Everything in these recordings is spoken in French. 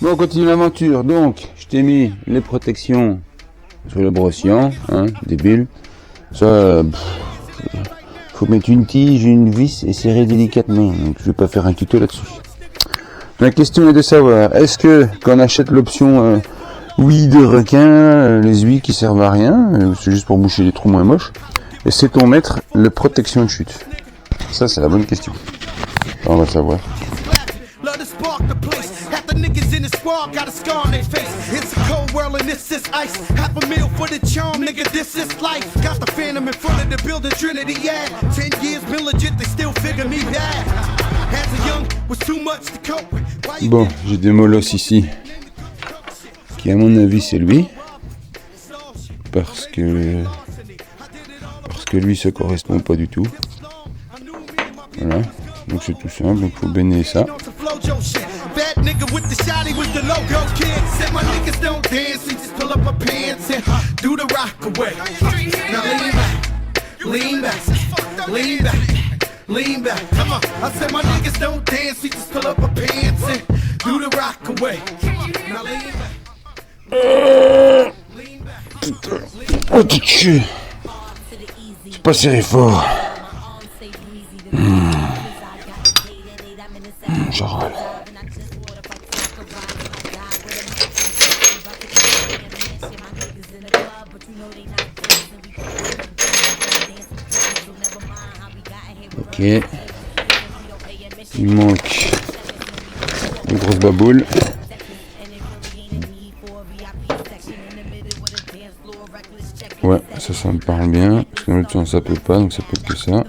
Bon, on continue l'aventure. Donc, je t'ai mis les protections sur le brossian, hein, débile. Ça, faut mettre une tige, une vis et serrer délicatement. Donc, je vais pas faire un tuto là-dessus. La question est de savoir, est-ce que quand on achète l'option ouïe de requin, les ouïes qui servent à rien, c'est juste pour boucher les trous moins moches, et sait-on mettre le protection de chute? Ça, c'est la bonne question. On va savoir. Bon, j'ai des molosses ici, qui à mon avis c'est lui, parce que lui ça correspond pas du tout. Voilà, donc c'est tout simple, donc faut baigner ça. Lean back, come on. I said my niggas don't dance, we just pull up our pants and do the rock away. Now lean back. Lean back. Oh, tu tues. C'est pas serré fort. Je râle. Ok. Il manque une grosse baboule. Ouais, ça me parle bien. Parce que dans l'autre sens ça peut pas, donc ça peut que ça.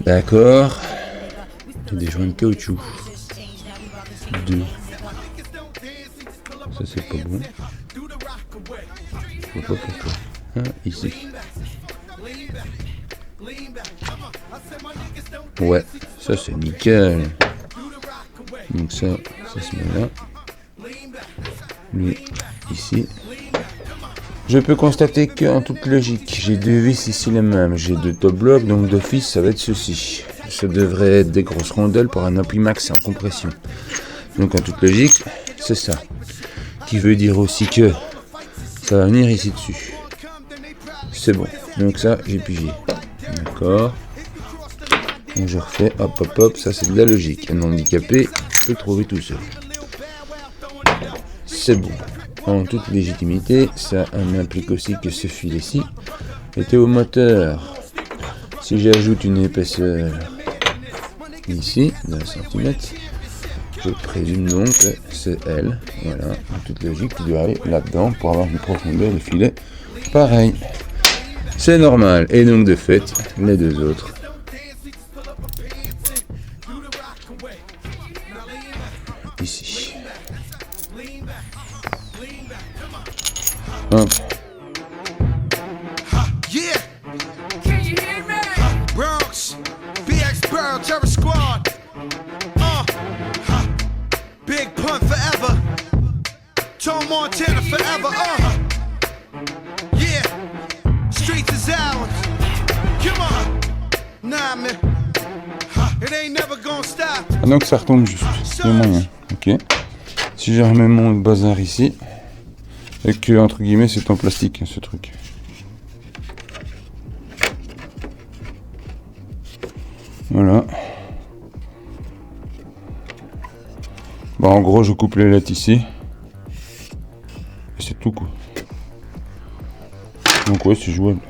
D'accord. Il y a des joints de caoutchouc. 2. Ça c'est pas bon. Je vois pas pourquoi. Ah, ici. Ouais, ça c'est nickel. Donc ça se met là. Lui, ici. Je peux constater qu'en toute logique, j'ai deux vis ici les mêmes. J'ai deux top blocs, donc d'office ça va être ceci. Ça devrait être des grosses rondelles pour un ampli max en compression. Donc en toute logique, c'est ça. Qui veut dire aussi que ça va venir ici dessus. C'est bon. Donc ça, j'ai pigé. D'accord. Donc je refais, hop, ça c'est de la logique. Un handicapé peut trouver tout seul. C'est bon. En toute légitimité, ça implique aussi que ce filet-ci était au moteur. Si j'ajoute une épaisseur ici, d'un centimètre, je présume donc que c'est elle. Voilà, en toute logique, qui doit aller là-dedans pour avoir une profondeur de filet pareil. C'est normal. Et donc de fait, les deux autres. Ici. Hop. Yeah. Can you hear me? Bronx, BX Burrow, Terror Squad. Big Pun forever. Tone Montana forever. Yeah. Streets is ours. Come on. Nah, man. It ain't never gonna stop. Ah, donc ça retombe juste. Il y a moyen. Ok. Si je remets mon bazar ici. Et que, entre guillemets, c'est en plastique, ce truc. Voilà. Bon, en gros, je coupe les lettres ici. Et c'est tout, quoi. Donc, ouais, c'est jouable.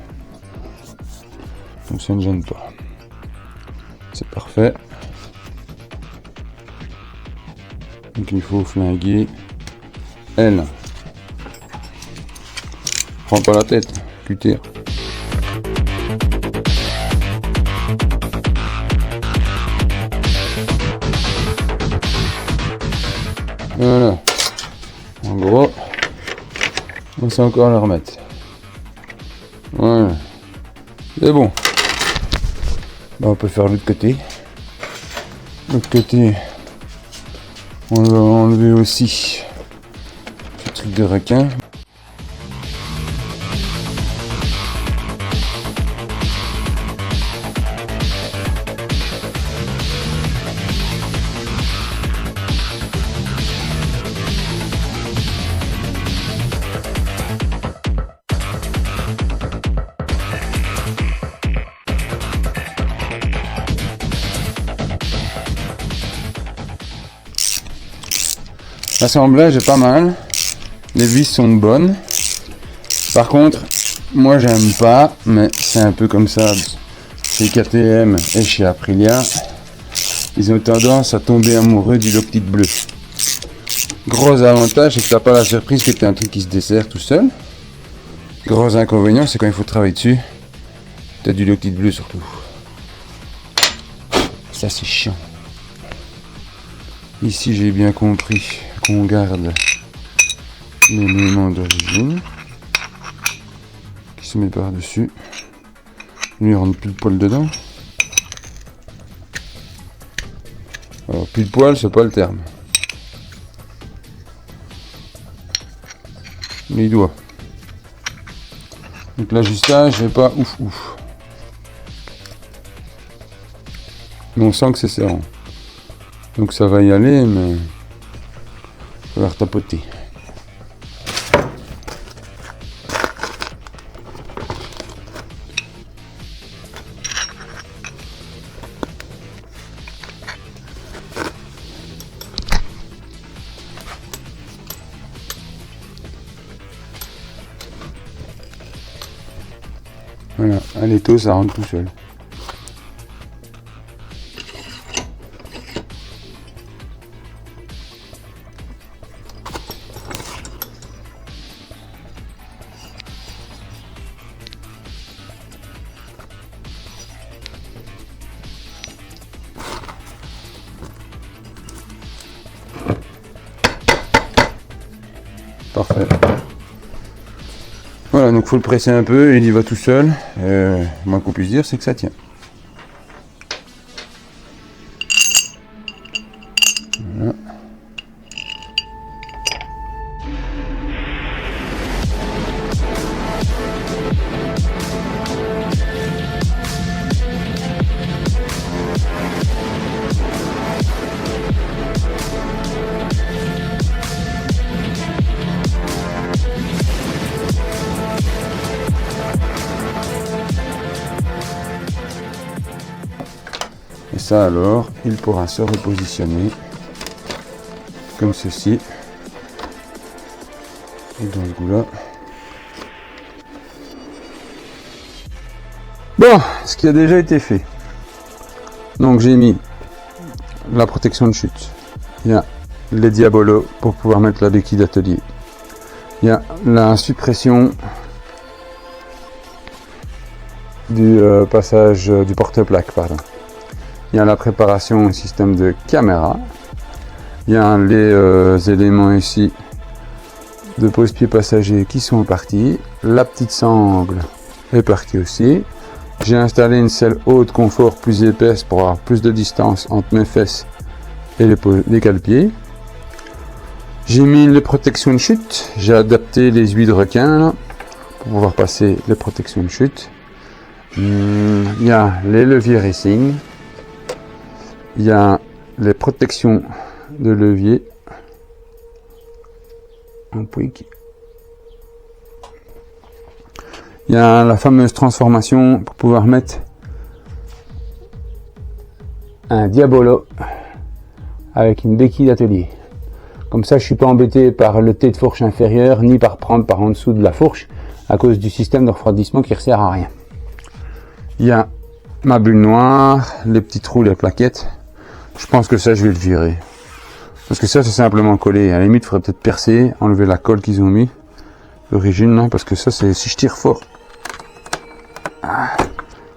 Donc, ça ne gêne pas. C'est parfait. Donc, il faut flinguer elle. Prends pas la tête, cutter. Voilà. En gros, on sait encore la remettre. Voilà. C'est bon. Bah, on peut faire l'autre côté. L'autre côté, on va enlever aussi ce truc de requin. L'assemblage est pas mal. Les vis sont bonnes. Par contre, moi j'aime pas, mais c'est un peu comme ça chez KTM et chez Aprilia. Ils ont tendance à tomber amoureux du lock-kit bleu. Gros avantage, c'est que t'as pas la surprise que t'as un truc qui se dessert tout seul. Gros inconvénient, c'est quand il faut travailler dessus. T'as du lock-kit bleu surtout. Ça c'est chiant. Ici j'ai bien compris qu'on garde l'élément d'origine qui se met par dessus. Lui il rentre plus de poil dedans. Alors plus de poil c'est pas le terme. Mais il doit. Donc l'ajustage n'est pas ouf ouf. Mais on sent que c'est serrant. Donc ça va y aller, mais ça va retapoter. Voilà, à l'étau ça rentre tout seul. Parfait. Voilà, donc faut le presser un peu et il y va tout seul. Moins qu'on puisse dire, c'est que ça tient. Voilà. Et ça alors, il pourra se repositionner comme ceci. Et dans ce goût-là. Bon, ce qui a déjà été fait. Donc j'ai mis la protection de chute. Il y a les diabolos pour pouvoir mettre la béquille d'atelier. Il y a la suppression du passage du porte-plaque, pardon. Il y a la préparation au système de caméra. Il y a les éléments ici de pose-pied passager qui sont partis. La petite sangle est partie aussi. J'ai installé une selle haute confort plus épaisse pour avoir plus de distance entre mes fesses et les cale-pieds. J'ai mis les protections de chute. J'ai adapté les huiles de requin là, pour pouvoir passer les protections de chute. Il y a les leviers racing. Il y a les protections de levier en pouic. Il y a la fameuse transformation pour pouvoir mettre un diabolo avec une béquille d'atelier. Comme ça, je suis pas embêté par le T de fourche inférieur ni par prendre par en dessous de la fourche à cause du système de refroidissement qui ne sert à rien. Il y a ma bulle noire, les petits trous, les plaquettes. Je pense que ça, je vais le virer. Parce que ça, c'est simplement collé. À la limite, il faudrait peut-être percer, enlever la colle qu'ils ont mis. L'origine, là, parce que ça, c'est si je tire fort. Ah,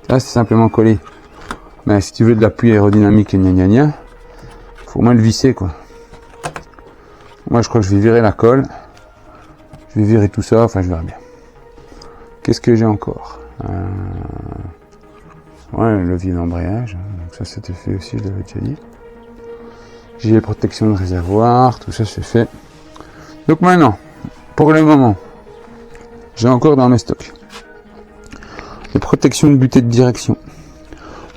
là, c'est simplement collé. Mais si tu veux de l'appui aérodynamique et gna gna gna, faut au moins le visser, quoi. Moi, je crois que je vais virer la colle. Je vais virer tout ça, enfin, je verrai bien. Qu'est-ce que j'ai encore? Ouais, le levier d'embrayage. Donc ça, c'était fait aussi, je l'avais déjà dit. J'ai les protections de réservoir, tout ça, c'est fait. Donc maintenant, pour le moment, j'ai encore dans mes stocks les protections de butée de direction,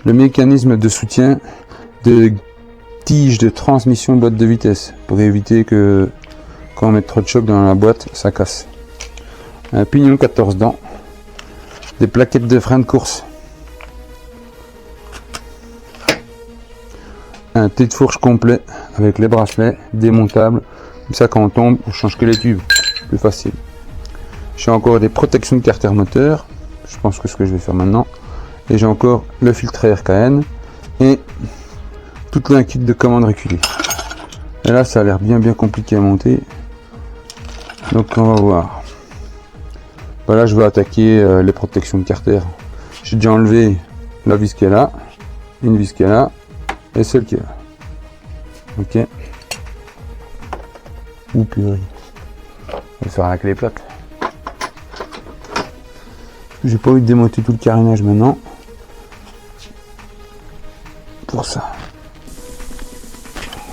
le mécanisme de soutien de tige de transmission boîte de vitesse pour éviter que quand on met trop de choc dans la boîte, ça casse. Un pignon 14 dents, des plaquettes de frein de course, un T de fourche complet avec les bracelets démontables Comme ça, quand on tombe, on change que les tubes. Plus facile. J'ai encore des protections de carter moteur. Je pense que ce que je vais faire maintenant. Et j'ai encore le filtre RKN. Et tout un kit de commande reculée. Et là, ça a l'air bien compliqué à monter. Donc, on va voir. Voilà, je vais attaquer les protections de carter. J'ai déjà enlevé la vis qui est là, une vis qui est là, et celle qui est là. Ok. Ouh purée. Je vais faire la clé plate. J'ai pas envie de démonter tout le carénage maintenant. Pour ça.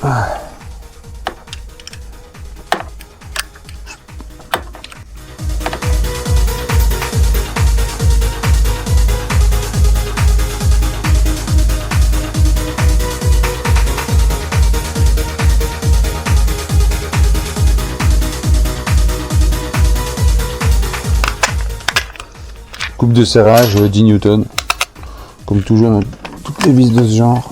Ah. Coupe de serrage 10 Newton, comme toujours dans toutes les vis de ce genre.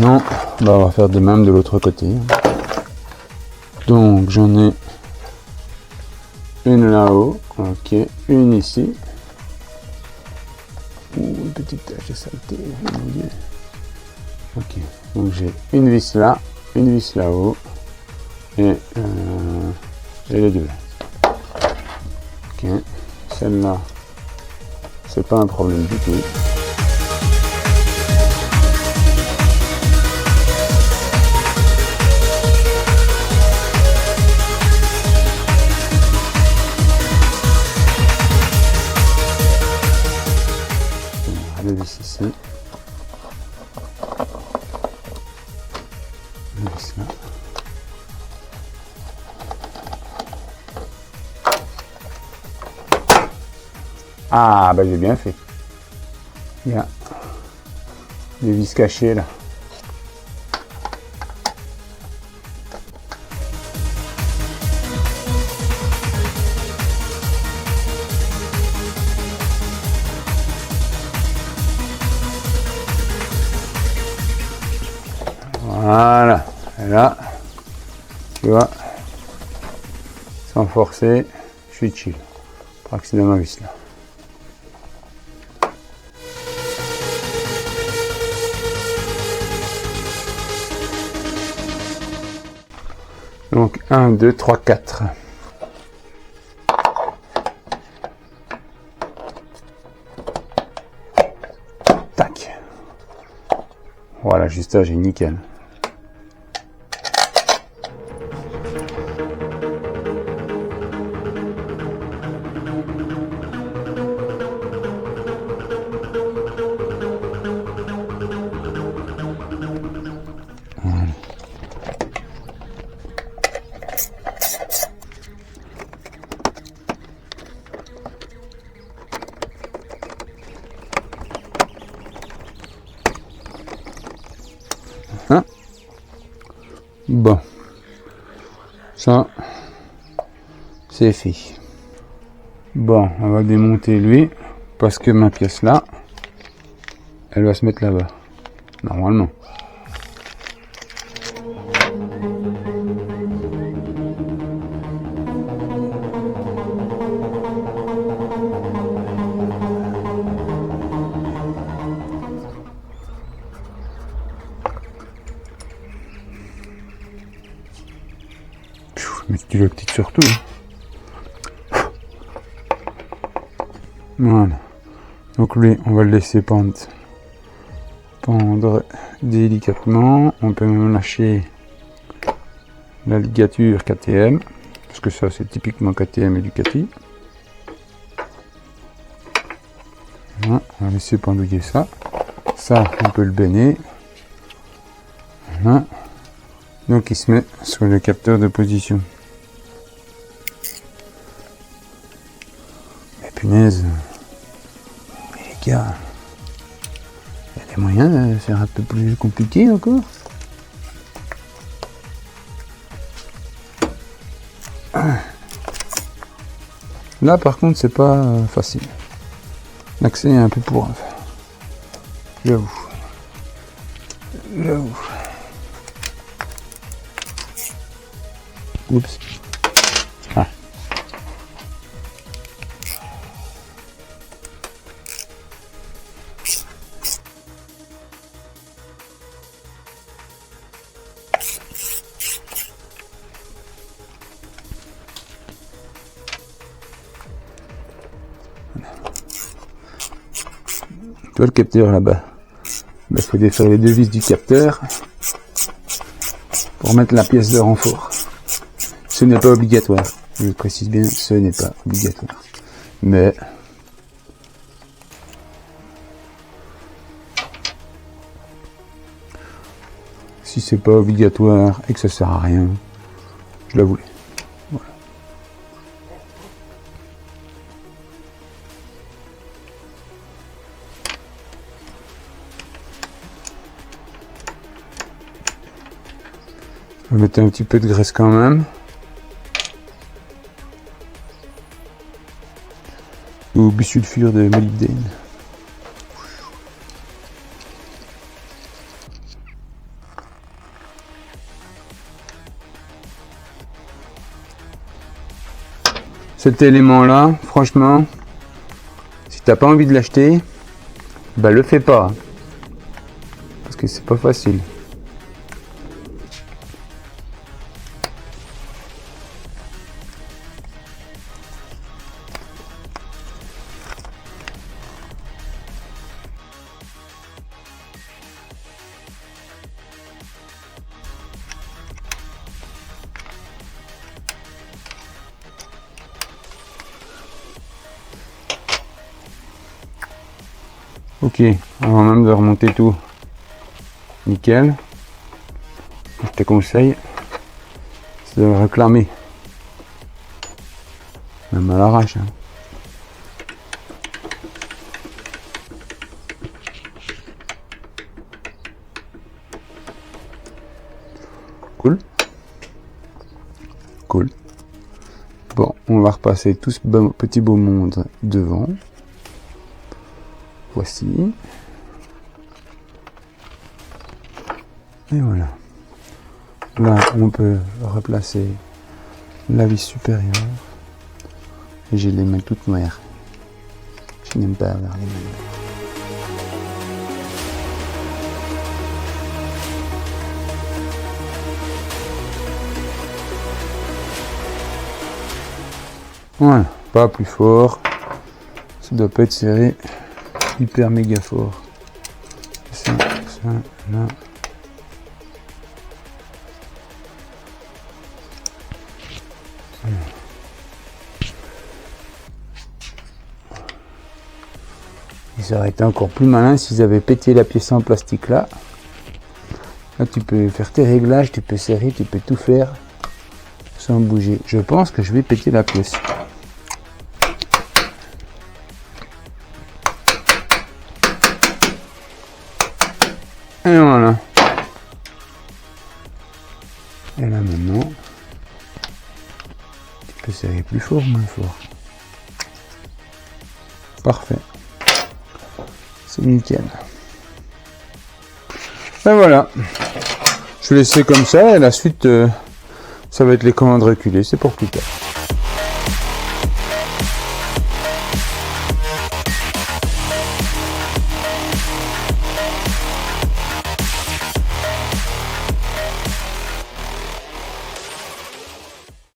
Non, bah on va faire de même de l'autre côté. Donc j'en ai une là-haut, ok, une ici. Ouh, une petite tache de saleté, mon Dieu. Ok, donc j'ai une vis là, une vis là-haut, et les deux là. Ok, celle-là, c'est pas un problème du tout. Le vis ici, le vis là. Ah bah j'ai bien fait. Il y a des vis cachées là. Voilà, et là, tu vois, sans forcer, je suis chill. Pour accéder à ma vis là. Donc 1, 2, 3, 4. Tac. Voilà, juste là, j'ai nickel. Hein? Bon, ça c'est fait. Bon, on va démonter lui parce que ma pièce là, elle va se mettre là-bas, normalement. Mais tu le petit surtout. Voilà. Donc lui, on va le laisser pendre délicatement. On peut même lâcher la ligature KTM, parce que ça c'est typiquement KTM et Ducati. Voilà, on va laisser pendouiller ça. Ça, on peut le béner. Voilà. Donc il se met sur le capteur de position. Mais punaise, mais les gars, il y a des moyens de faire un peu plus compliqué encore. Là par contre c'est pas facile. L'accès est un peu pour j'avoue. Oups. Ah. Tu vois le capteur là-bas. Il faut défaire les deux vis du capteur pour mettre la pièce de renfort. Ce n'est pas obligatoire. Je le précise bien, ce n'est pas obligatoire. Mais si c'est pas obligatoire et que ça sert à rien, je la voulais. Voilà. On va mettre un petit peu de graisse quand même. Ou bisulfure de molybdène. Cet élément là, franchement, si t'as pas envie de l'acheter, bah le fais pas. Parce que c'est pas facile. Ok, avant même de remonter tout nickel, je te conseille c'est de le réclamer, même à l'arrache. Hein. Cool. Cool. Bon, on va repasser tout ce petit beau monde devant. Voici. Et voilà. Là, on peut replacer la vis supérieure. Et j'ai les mains toutes noires. Je n'aime pas avoir les mains. Voilà, pas plus fort. Ça doit pas être serré hyper méga fort. Ça, là. Et ça aurait été encore plus malin s'ils avaient pété la pièce en plastique là. Là tu peux faire tes réglages, tu peux serrer, tu peux tout faire sans bouger. Je pense que je vais péter la pièce. Et voilà. Et là maintenant, tu peux serrer plus fort, moins fort. Parfait. C'est nickel. Et voilà. Je vais laisser comme ça et la suite, ça va être les commandes reculées. C'est pour plus tard.